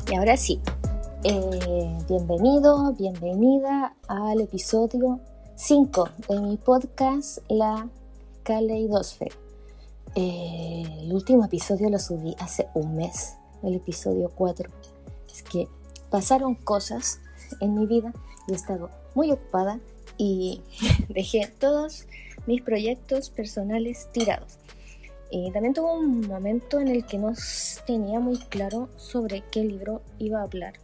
Y ahora sí, bienvenido, bienvenida al episodio 5 de mi podcast La Caleidosfera. El último episodio lo subí hace un mes, el episodio 4. Es que pasaron cosas en mi vida y he estado muy ocupada y dejé todos mis proyectos personales tirados. Y también tuve un momento en el que no tenía muy claro sobre qué libro iba a hablar.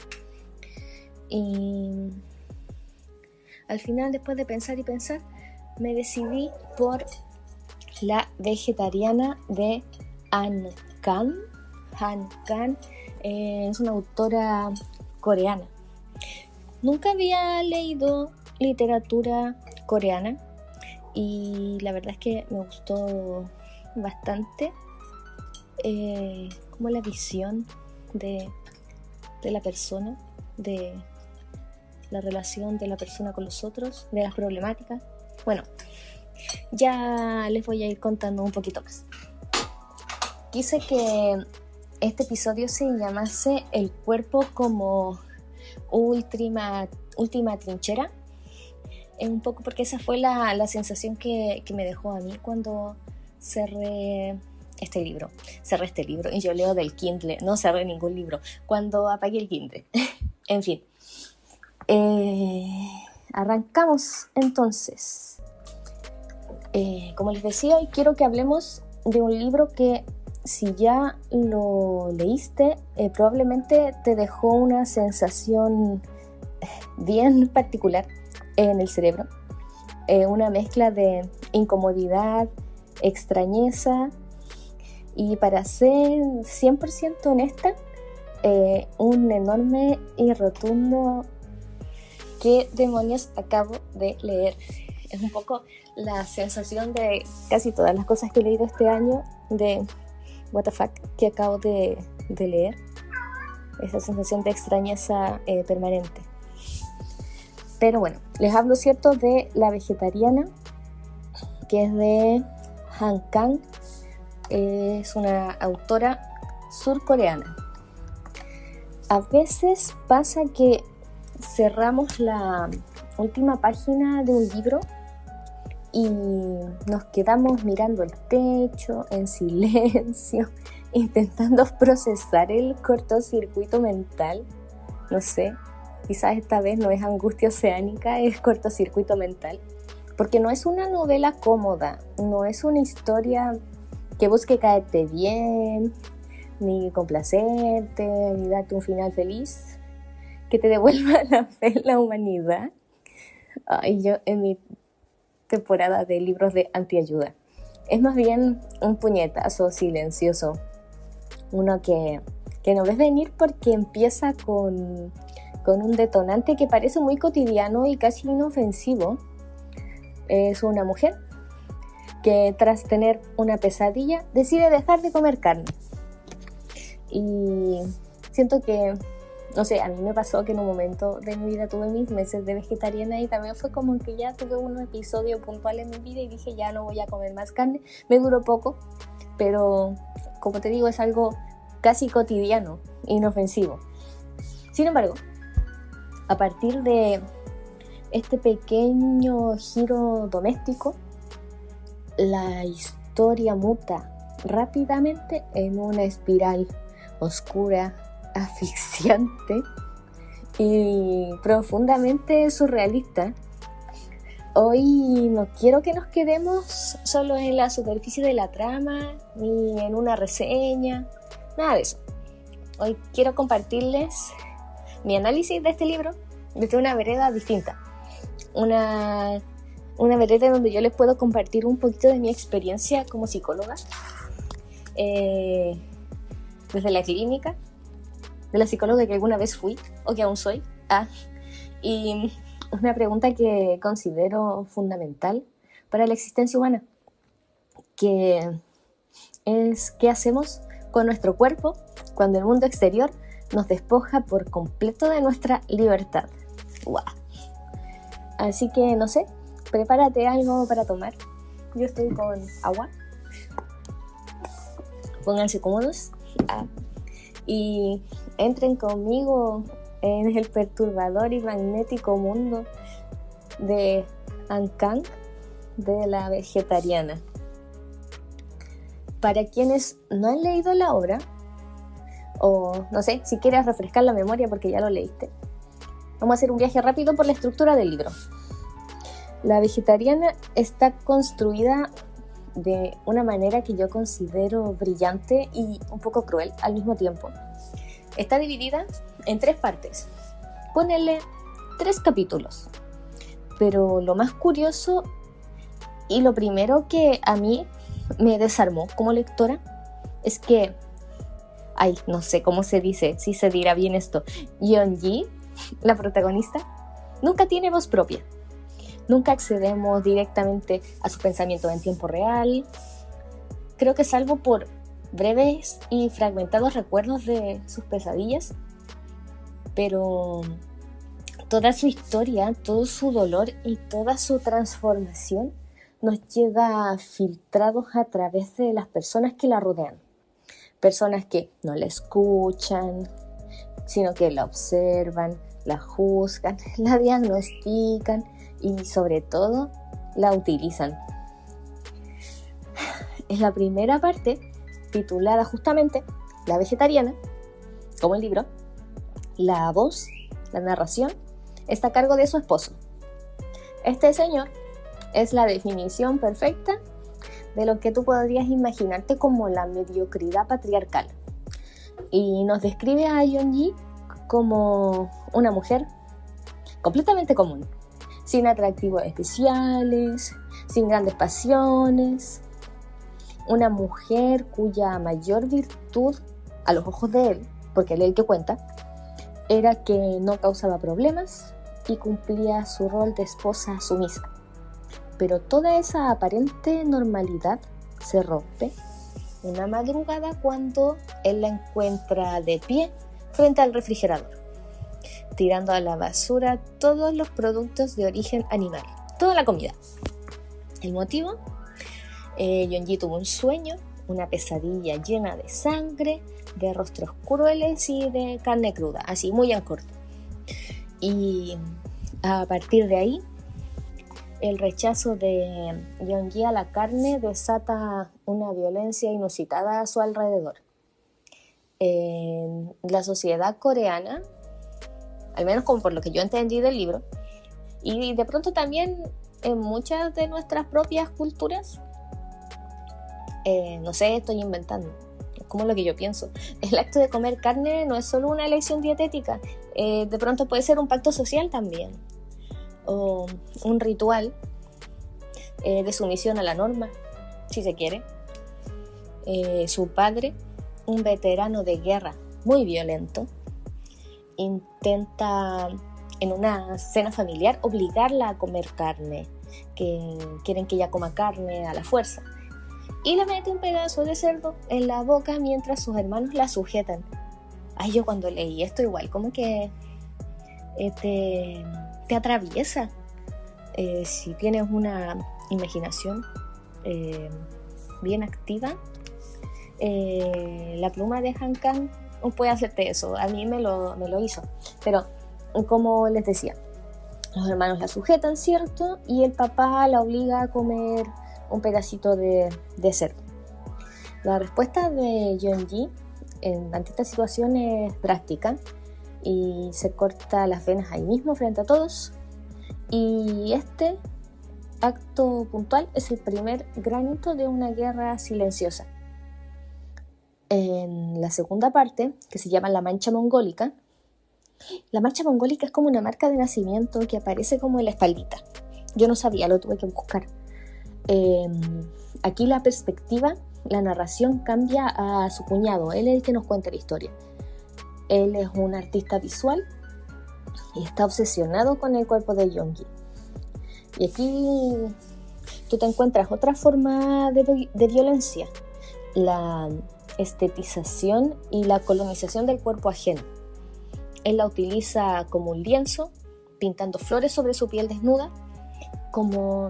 Y al final, después de pensar y pensar, me decidí por La vegetariana de Han Kang. Han Kang es una autora coreana. Nunca había leído literatura coreana y la verdad es que me gustó bastante como la visión de la persona, de la relación de la persona con los otros, de las problemáticas. Bueno, ya les voy a ir contando un poquito más. Quise que este episodio se llamase El cuerpo como última trinchera, un poco porque esa fue la sensación que me dejó a mí cuando cerré este libro y yo leo del Kindle, no cerré ningún libro, cuando apagué el Kindle. En fin, arrancamos entonces. Como les decía, hoy quiero que hablemos de un libro que, si ya lo leíste, probablemente te dejó una sensación bien particular en el cerebro, una mezcla de incomodidad, extrañeza y, para ser 100% honesta, un enorme y rotundo ¿qué demonios acabo de leer? Es un poco la sensación de casi todas las cosas que he leído este año, de what the fuck que acabo de leer, esa sensación de extrañeza permanente. Pero bueno, les hablo, ¿cierto?, de La vegetariana, que es de Han Kang. Es una autora surcoreana. A veces pasa que cerramos la última página de un libro y nos quedamos mirando el techo en silencio, intentando procesar el cortocircuito mental. No sé, quizás esta vez no es angustia oceánica, es cortocircuito mental. Porque no es una novela cómoda, no es una historia que busque caerte bien, ni complacerte, ni darte un final feliz, que te devuelva la fe en la humanidad. Ay, yo en mi temporada de libros de antiayuda. Es más bien un puñetazo silencioso. Uno que no ves venir porque empieza con un detonante que parece muy cotidiano y casi inofensivo. Es una mujer que, tras tener una pesadilla, decide dejar de comer carne. Y siento que, no sé, a mí me pasó que en un momento de mi vida tuve mis meses de vegetariana y también fue como que ya tuve un episodio puntual en mi vida y dije ya no voy a comer más carne. Me duró poco, pero como te digo, es algo casi cotidiano, inofensivo. Sin embargo, a partir de este pequeño giro doméstico, la historia muta rápidamente en una espiral oscura, asfixiante y profundamente surrealista. Hoy no quiero que nos quedemos solo en la superficie de la trama, ni en una reseña, nada de eso. Hoy quiero compartirles mi análisis de este libro desde una vereda distinta. Una vereda donde yo les puedo compartir un poquito de mi experiencia como psicóloga, desde la clínica, de la psicóloga que alguna vez fui o que aún soy. Y una pregunta que considero fundamental para la existencia humana, que es ¿qué hacemos con nuestro cuerpo cuando el mundo exterior nos despoja por completo de nuestra libertad? ¡Wow! Así que, no sé, prepárate algo para tomar. Yo estoy con agua. Pónganse cómodos y entren conmigo en el perturbador y magnético mundo de Ankang, de la vegetariana. Para quienes no han leído la obra, o no sé, si quieres refrescar la memoria porque ya lo leíste, vamos a hacer un viaje rápido por la estructura del libro. La vegetariana está construida de una manera que yo considero brillante y un poco cruel al mismo tiempo. Está dividida en 3 partes. Ponele 3 capítulos. Pero lo más curioso y lo primero que a mí me desarmó como lectora es que, no sé cómo se dice, si se dirá bien esto, Yeon-ji, la protagonista, nunca tiene voz propia. Nunca accedemos directamente a sus pensamientos en tiempo real. Creo que salvo por breves y fragmentados recuerdos de sus pesadillas, pero toda su historia, todo su dolor y toda su transformación nos llega filtrados a través de las personas que la rodean. Personas que no la escuchan, sino que la observan, la juzgan, la diagnostican y sobre todo la utilizan. Es la primera parte, titulada justamente La vegetariana, como el libro. La voz, la narración, está a cargo de su esposo. Este señor es la definición perfecta de lo que tú podrías imaginarte como la mediocridad patriarcal. Y nos describe a Yeon-ji como una mujer completamente común, sin atractivos especiales, sin grandes pasiones, una mujer cuya mayor virtud, a los ojos de él, porque él es el que cuenta, era que no causaba problemas y cumplía su rol de esposa sumisa. Pero toda esa aparente normalidad se rompe una madrugada cuando él la encuentra de pie frente al refrigerador, tirando a la basura todos los productos de origen animal, toda la comida. El motivo: Yeon-ji tuvo un sueño, una pesadilla llena de sangre, de rostros crueles y de carne cruda, así muy en corto. Y a partir de ahí, el rechazo de Yeon-ji a la carne desata una violencia inusitada a su alrededor. En la sociedad coreana, al menos como por lo que yo entendí del libro, y de pronto también en muchas de nuestras propias culturas, no sé, estoy inventando, es como lo que yo pienso, el acto de comer carne no es solo una elección dietética, de pronto puede ser un pacto social también, o un ritual de sumisión a la norma, si se quiere. Su padre, un veterano de guerra muy violento, intenta en una cena familiar obligarla a comer carne, que quieren que ella coma carne a la fuerza, y le mete un pedazo de cerdo en la boca mientras sus hermanos la sujetan. Yo cuando leí esto igual como que te atraviesa. Si tienes una imaginación bien activa, la pluma de Han Kang puede hacerte eso. A mí me lo hizo. Pero como les decía, los hermanos la sujetan, ¿cierto? Y el papá la obliga a comer un pedacito de cerdo. La respuesta de Yeon-ji ante esta situación es drástica y se corta las venas ahí mismo frente a todos. Y este acto puntual es el primer granito de una guerra silenciosa. En la segunda parte, que se llama La Mancha Mongólica, la mancha mongólica es como una marca de nacimiento que aparece como en la espaldita. Yo no sabía, lo tuve que buscar. Aquí la perspectiva, la narración cambia a su cuñado. Él es el que nos cuenta la historia. Él es un artista visual y está obsesionado con el cuerpo de Yeon-ji. Y aquí tú te encuentras otra forma de violencia: la estetización y la colonización del cuerpo ajeno. Él la utiliza como un lienzo, pintando flores sobre su piel desnuda, como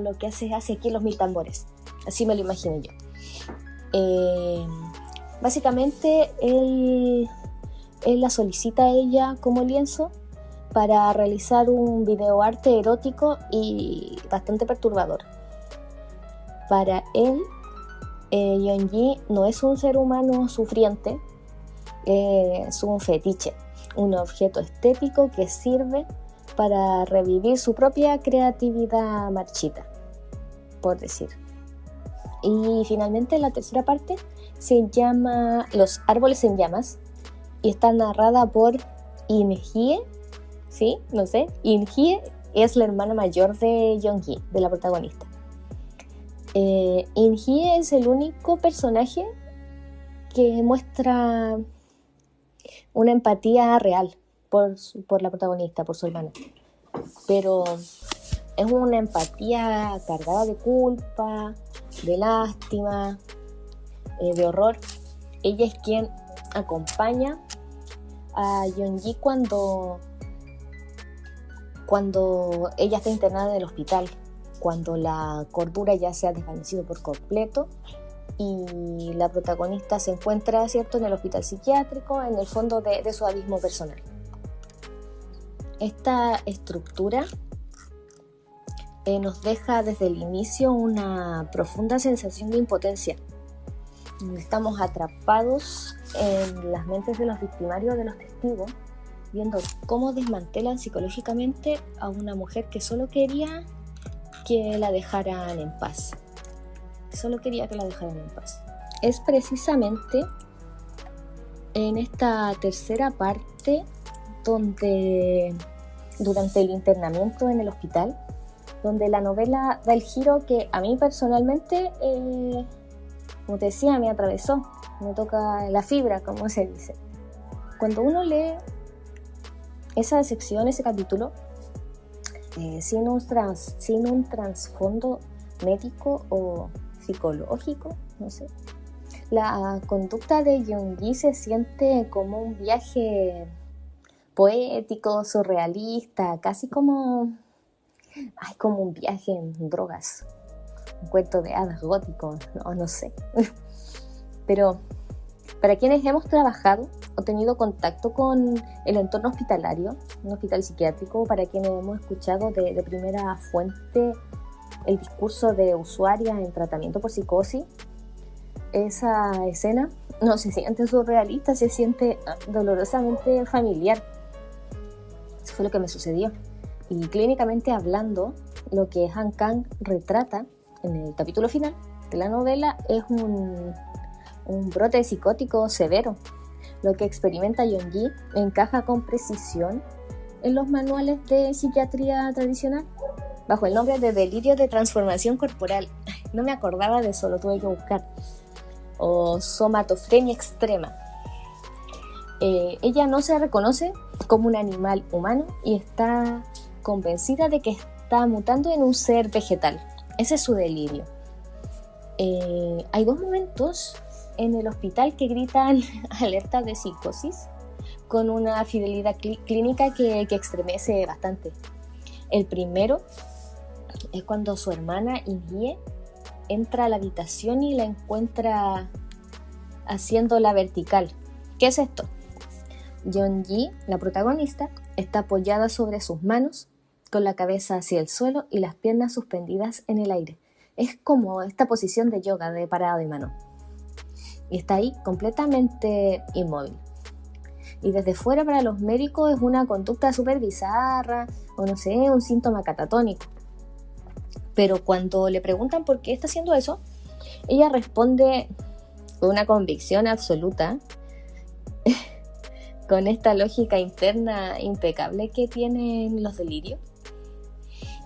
lo que hace aquí en Los Mil Tambores. Así me lo imagino yo. Básicamente él la solicita a ella como lienzo para realizar un videoarte erótico y bastante perturbador. Para él, Yeongi no es un ser humano sufriente, es un fetiche, un objeto estético que sirve para revivir su propia creatividad marchita, por decir. Y finalmente la tercera parte se llama Los árboles en llamas y está narrada por In-hye, ¿sí? No sé. In-hye es la hermana mayor de Yeongi, de la protagonista. In-hye es el único personaje que muestra una empatía real por la protagonista, por su hermana. Pero es una empatía cargada de culpa, de lástima, de horror. Ella es quien acompaña a Yeongi cuando ella está internada en el hospital, cuando la cordura ya se ha desvanecido por completo y la protagonista se encuentra, ¿cierto?, en el hospital psiquiátrico, en el fondo de su abismo personal. Esta estructura nos deja desde el inicio una profunda sensación de impotencia. Estamos atrapados en las mentes de los victimarios, de los testigos, viendo cómo desmantelan psicológicamente a una mujer que solo quería que la dejaran en paz. Es precisamente en esta tercera parte donde, durante el internamiento en el hospital, donde la novela da el giro que a mí personalmente, como te decía, me atravesó, me toca la fibra, como se dice. Cuando uno lee esa sección, ese capítulo, sin un trasfondo médico o psicológico, no sé, la conducta de Yeongi se siente como un viaje poético, surrealista, casi como un viaje en drogas, un cuento de hadas gótico, no sé. Pero para quienes hemos trabajado o tenido contacto con el entorno hospitalario, un hospital psiquiátrico, para quienes hemos escuchado de primera fuente el discurso de usuarias en tratamiento por psicosis, esa escena no se siente surrealista, se siente dolorosamente familiar. Eso fue lo que me sucedió. Y clínicamente hablando, lo que Han Kang retrata en el capítulo final de la novela es un brote psicótico severo. Lo que experimenta Yeongi encaja con precisión en los manuales de psiquiatría tradicional, bajo el nombre de delirio de transformación corporal. No me acordaba de eso, lo tuve que buscar. O somatofrenia extrema. Ella no se reconoce como un animal humano y está convencida de que está mutando en un ser vegetal. Ese es su delirio. Hay dos momentos en el hospital que gritan alerta de psicosis con una fidelidad clínica que estremece bastante. El primero es cuando su hermana In-hye entra a la habitación y la encuentra haciéndola vertical. ¿Qué es esto? Yeongi, la protagonista, está apoyada sobre sus manos, con la cabeza hacia el suelo y las piernas suspendidas en el aire. Es como esta posición de yoga, de parada de mano. Y está ahí completamente inmóvil. Y desde fuera para los médicos es una conducta súper bizarra, o no sé, un síntoma catatónico. Pero cuando le preguntan por qué está haciendo eso, ella responde con una convicción absoluta, con esta lógica interna impecable que tienen los delirios.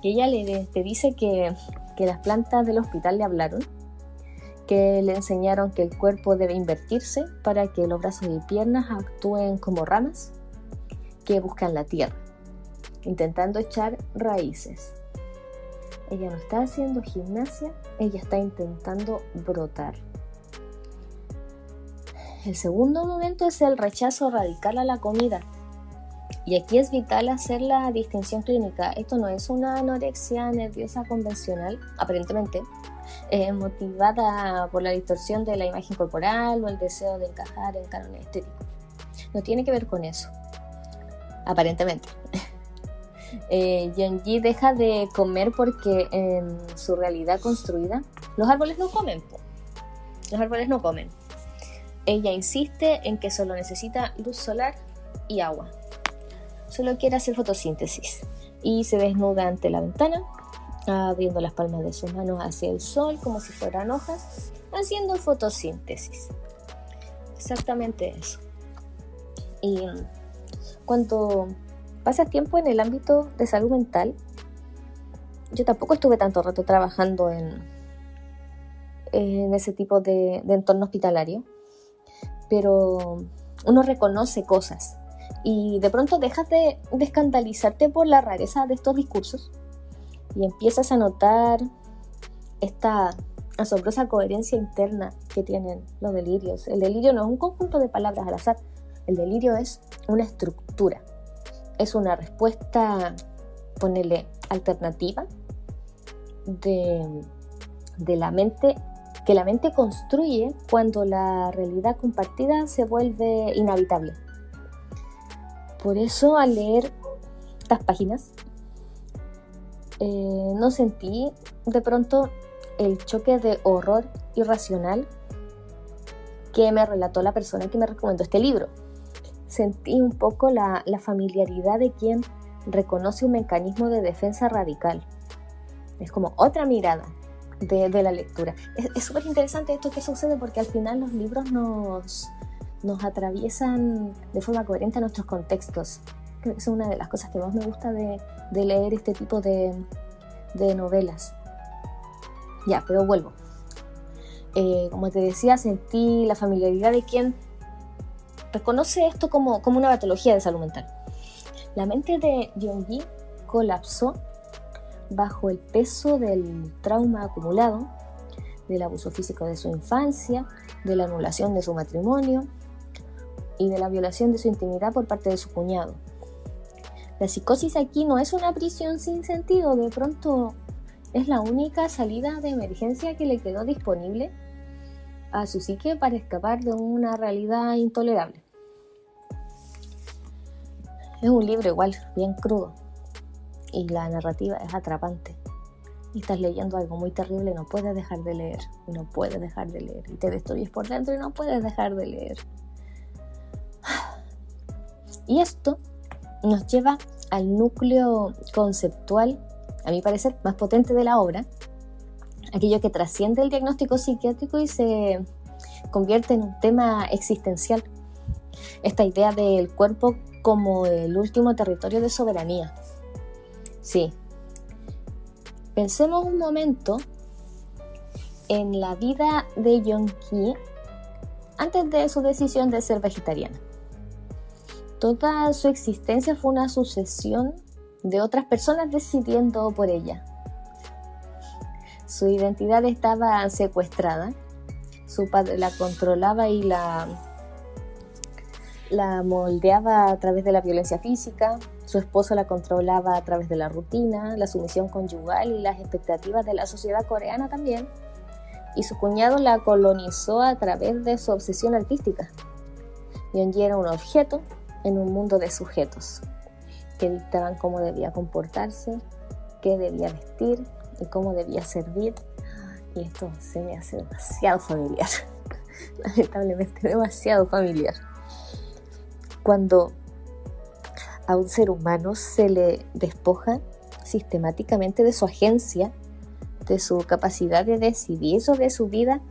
Que ella te dice que las plantas del hospital le hablaron, que le enseñaron que el cuerpo debe invertirse para que los brazos y piernas actúen como ramas que buscan la tierra, intentando echar raíces. Ella no está haciendo gimnasia, ella está intentando brotar. El segundo momento es el rechazo radical a la comida. Y aquí es vital hacer la distinción clínica. Esto no es una anorexia nerviosa convencional, aparentemente, motivada por la distorsión de la imagen corporal o el deseo de encajar en cánones estéticos. No tiene que ver con eso, aparentemente. Yeongi deja de comer porque en su realidad construida los árboles no comen. Los árboles no comen. Ella insiste en que solo necesita luz solar y agua. Solo quiere hacer fotosíntesis y se desnuda ante la ventana, abriendo las palmas de sus manos hacia el sol como si fueran hojas, haciendo fotosíntesis. Exactamente eso. Y cuando pasas tiempo en el ámbito de salud mental, yo tampoco estuve tanto rato trabajando en ese tipo de entorno hospitalario, pero uno reconoce cosas y de pronto dejas de escandalizarte por la rareza de estos discursos y empiezas a notar esta asombrosa coherencia interna que tienen los delirios. El delirio no es un conjunto de palabras al azar, el delirio es una estructura, es una respuesta, ponele, alternativa de la mente, que la mente construye cuando la realidad compartida se vuelve inhabitable. Por eso, al leer estas páginas, no sentí de pronto el choque de horror irracional que me relató la persona que me recomendó este libro. Sentí un poco la familiaridad de quien reconoce un mecanismo de defensa radical. Es como otra mirada de la lectura. Es súper interesante esto que sucede porque al final los libros nos atraviesan de forma coherente a nuestros contextos. Creo que es una de las cosas que más me gusta de leer este tipo de novelas. Ya, pero vuelvo. Como te decía, sentí la familiaridad de quien reconoce esto como una patología de salud mental. La mente de Yeongi colapsó bajo el peso del trauma acumulado, del abuso físico de su infancia, de la anulación de su matrimonio y de la violación de su intimidad por parte de su cuñado. La psicosis aquí no es una prisión sin sentido, de pronto es la única salida de emergencia que le quedó disponible a su psique para escapar de una realidad intolerable. Es un libro igual, bien crudo, y la narrativa es atrapante. Y estás leyendo algo muy terrible y no puedes dejar de leer, y te destruyes por dentro y no puedes dejar de leer. Y esto nos lleva al núcleo conceptual, a mi parecer, más potente de la obra, aquello que trasciende el diagnóstico psiquiátrico y se convierte en un tema existencial. Esta idea del cuerpo como el último territorio de soberanía. Sí. Pensemos un momento en la vida de Yeongi antes de su decisión de ser vegetariana. Toda su existencia fue una sucesión de otras personas decidiendo por ella. Su identidad estaba secuestrada. Su padre la controlaba y la moldeaba a través de la violencia física. Su esposo la controlaba a través de la rutina, la sumisión conyugal y las expectativas de la sociedad coreana también. Y su cuñado la colonizó a través de su obsesión artística. Yeongi era un objeto en un mundo de sujetos que dictaban cómo debía comportarse, qué debía vestir y cómo debía servir. Y esto se me hace demasiado familiar, lamentablemente demasiado familiar. Cuando a un ser humano se le despoja sistemáticamente de su agencia, de su capacidad de decidir sobre su vida,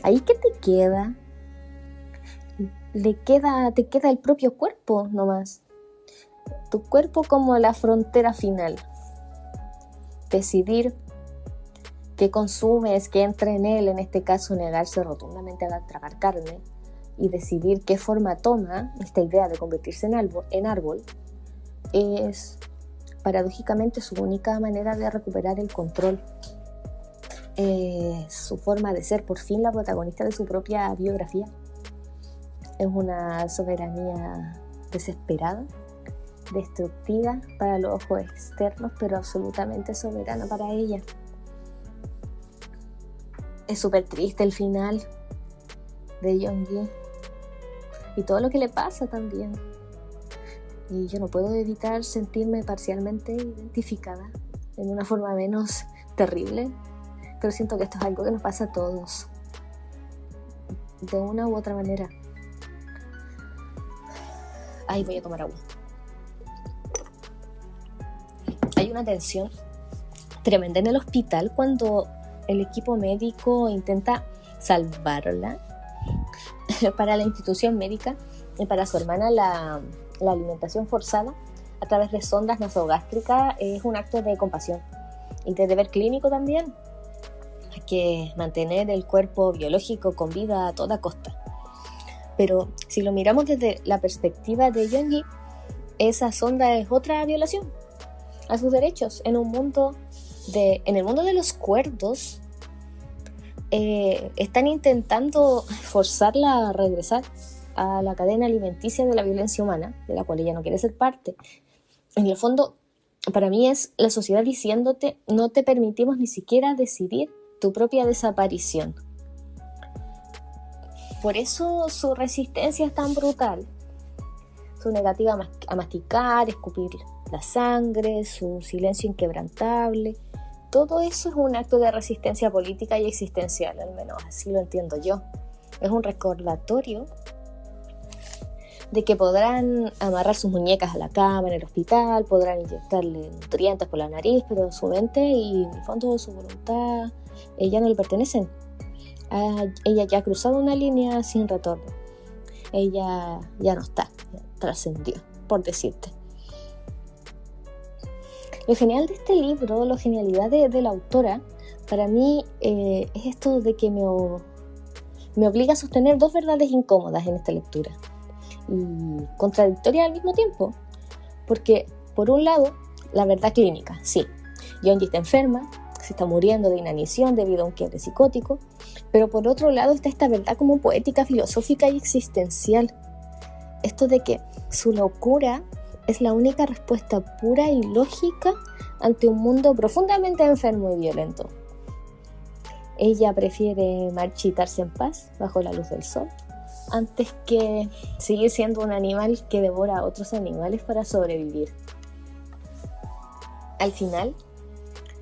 ¿ahí qué te queda? Te queda el propio cuerpo nomás. Tu cuerpo como la frontera final. Decidir qué consumes, qué entra en él, en este caso negarse rotundamente a tragar carne, y decidir qué forma toma esta idea de convertirse en árbol, es paradójicamente su única manera de recuperar el control. Su forma de ser por fin la protagonista de su propia biografía. Es una soberanía desesperada, destructiva para los ojos externos, pero absolutamente soberana para ella. Es súper triste el final de Yeongi y todo lo que le pasa también. Y yo no puedo evitar sentirme parcialmente identificada en una forma menos terrible, pero siento que esto es algo que nos pasa a todos, de una u otra manera. Ahí voy a tomar agua. Hay una tensión tremenda en el hospital cuando el equipo médico intenta salvarla para la institución médica y para su hermana la alimentación forzada a través de sondas nasogástricas es un acto de compasión y de deber clínico también. Hay que mantener el cuerpo biológico con vida a toda costa. Pero si lo miramos desde la perspectiva de Yeongi, esa sonda es otra violación a sus derechos en el mundo de los cuerdos. Están intentando forzarla a regresar a la cadena alimenticia de la violencia humana, de la cual ella no quiere ser parte. En el fondo, para mí es la sociedad diciéndote: no te permitimos ni siquiera decidir tu propia desaparición. Por eso su resistencia es tan brutal, su negativa a masticar, escupir la sangre, su silencio inquebrantable. Todo eso es un acto de resistencia política y existencial, al menos así lo entiendo yo. Es un recordatorio de que podrán amarrar sus muñecas a la cama en el hospital, podrán inyectarle nutrientes por la nariz, pero su mente y en el fondo su voluntad ya no le pertenecen. Ella ya ha cruzado una línea sin retorno. Ella ya no está, trascendió, por decirte. Lo genial de este libro, la genialidad de la autora, para mí es esto de que me obliga a sostener dos verdades incómodas en esta lectura y contradictorias al mismo tiempo, porque por un lado, la verdad clínica, sí, Yeongi está enferma, se está muriendo de inanición debido a un quiebre psicótico, pero por otro lado está esta verdad como poética, filosófica y existencial, esto de que su locura es la única respuesta pura y lógica ante un mundo profundamente enfermo y violento. Ella prefiere marchitarse en paz bajo la luz del sol antes que seguir siendo un animal que devora a otros animales para sobrevivir. Al final,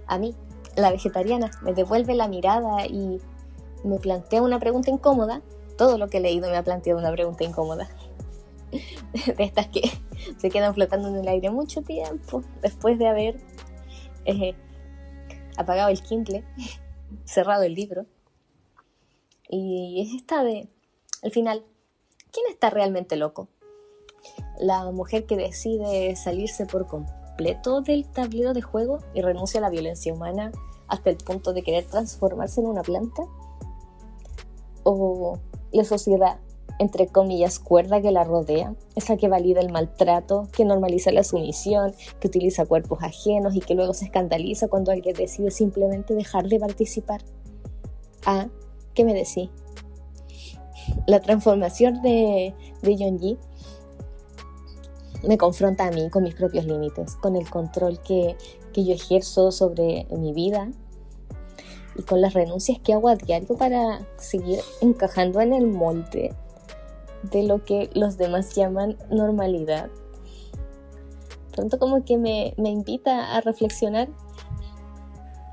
a mí, la vegetariana, me devuelve la mirada y me plantea una pregunta incómoda. Todo lo que he leído me ha planteado una pregunta incómoda. De estas que se quedan flotando en el aire mucho tiempo después de haber apagado el Kindle, cerrado el libro. Y es esta de, al final, ¿quién está realmente loco? ¿La mujer que decide salirse por completo del tablero de juego y renuncia a la violencia humana hasta el punto de querer transformarse en una planta? ¿O la sociedad, entre comillas, cuerda que la rodea, esa que valida el maltrato, que normaliza la sumisión, que utiliza cuerpos ajenos y que luego se escandaliza cuando alguien decide simplemente dejar de participar? Ah, ¿qué me decís? La transformación de Yeongi me confronta a mí con mis propios límites, con el control que yo ejerzo sobre mi vida y con las renuncias que hago a diario para seguir encajando en el molde de lo que los demás llaman normalidad. Pronto como que me invita a reflexionar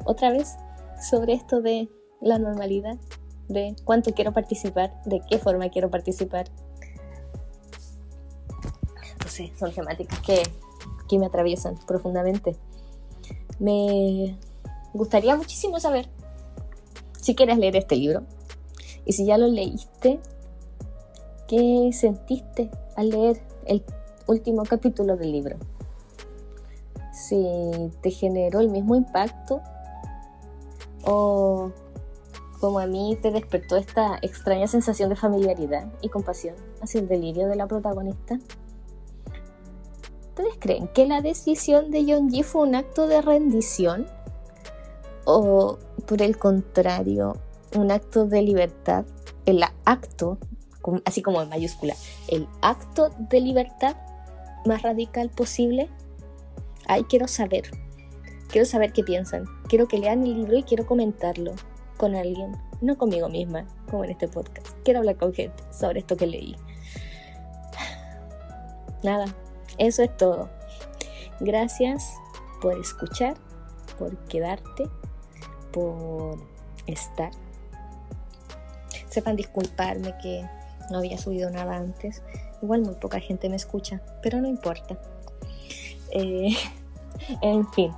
otra vez sobre esto de la normalidad, de cuánto quiero participar, de qué forma quiero participar. Entonces son temáticas que me atraviesan profundamente. Me gustaría muchísimo saber si quieres leer este libro y si ya lo leíste, ¿qué sentiste al leer el último capítulo del libro? Si te generó el mismo impacto o como a mí te despertó esta extraña sensación de familiaridad y compasión hacia el delirio de la protagonista. ¿Ustedes creen que la decisión de Yeongi fue un acto de rendición? ¿O por el contrario, un acto de libertad? El acto, así como en mayúscula, el acto de libertad más radical posible. Ay, quiero saber qué piensan. Quiero que lean el libro y quiero comentarlo con alguien. no conmigo misma, como en este podcast. Quiero hablar con gente sobre esto que leí. Nada, eso es todo. Gracias por escuchar, por quedarte, por estar. Sepan disculparme que no había subido nada antes. Igual muy poca gente me escucha, pero no importa. En fin,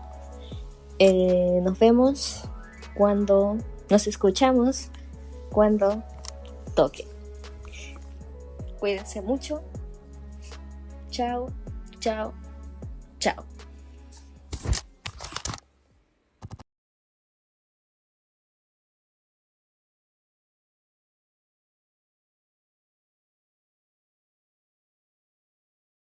nos escuchamos cuando toque. Cuídense mucho. Chao, chao, chao.